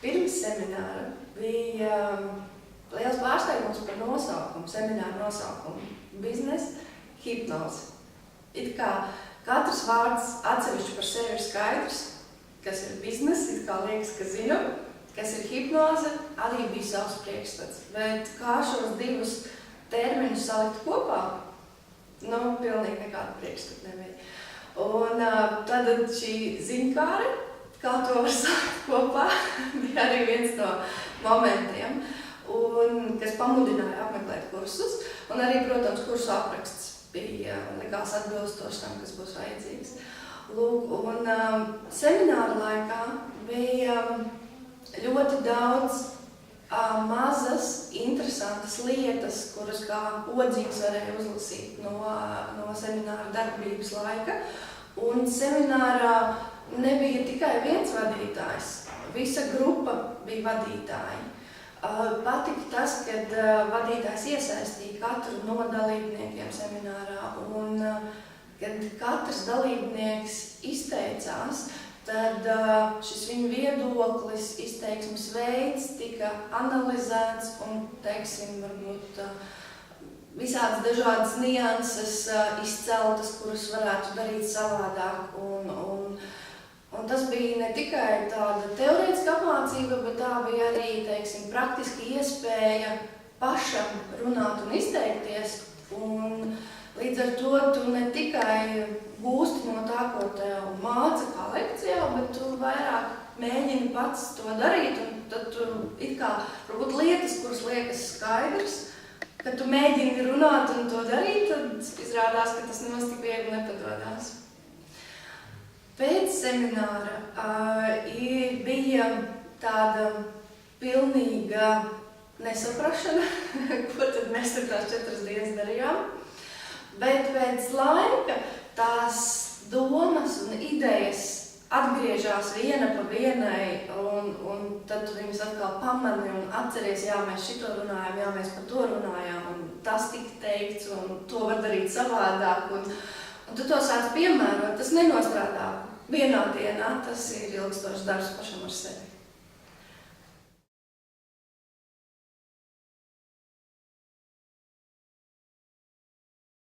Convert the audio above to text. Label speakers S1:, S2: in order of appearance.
S1: Pirms semināra bija liels pārsteigums par nosaukumu, semināru nosaukumu – biznesa hipnoze. It kā katrs vārds atsevišķi par sevi ir skaidrs, kas ir biznes, it kā liekas, ka zinu, kas ir hipnoze, arī bija savs priekšstats. Bet kā šos divus terminus salikt kopā, pilnīgi nekāda priekšstata nebija. Un tad šī ziņkāre, kā to var salikt kopā, bija arī viens no momentiem, kas pamudināja apmeklēt kursus. Un arī, protams, kursu apraksts bija likās atbilstoši tam, kas būs vajadzīgs. Lūk, un semināra laikā bija ļoti daudz mazas, interesantas lietas, kuras kā odzīgs varēja uzlasīt no semināra darbības laika. Un seminārā nebija tikai viens vadītājs, visa grupa bija vadītāji. Patika tas, kad vadītājs iesaistīja katru no dalībniekiem seminārā, un kad katrs dalībnieks izteicās, tad šis viņa viedoklis, izteiksmes veids tika analizēts un, varbūt visādas dažādas nianses izceltas, kuras varētu darīt savādāk. Un tas bija ne tikai tāda teorētiska apmācība, bet tā bija arī, praktiski iespēja pašam runāt un izteikties. Un līdz ar to tu ne tikai gūsti no tā, ko tev māca kā lekcijā, bet tu vairāk mēģini pats to darīt. Un tad tu it kā varbūt lietas, kuras liekas skaidrs, kad tu mēģini runāt un to darīt, tad izrādās, ka tas nemaz tik viegli nepadodās. Pēc semināra bija tāda pilnīga nesaprašana, ko tad mēs ar tās 4 dienas darījām. Bet pēc laika tās domas un idejas atgriežās viena pa vienai, un tad tu viņus atkal pamani un atceries, jā, mēs šito runājām, jā, mēs par to runājām, un tas tika teikts, un to var darīt savādāk. Un tu to sāc piemērot, tas nenostrādā vienā dienā, tas ir ilgstošs darbs pašam ar sevi.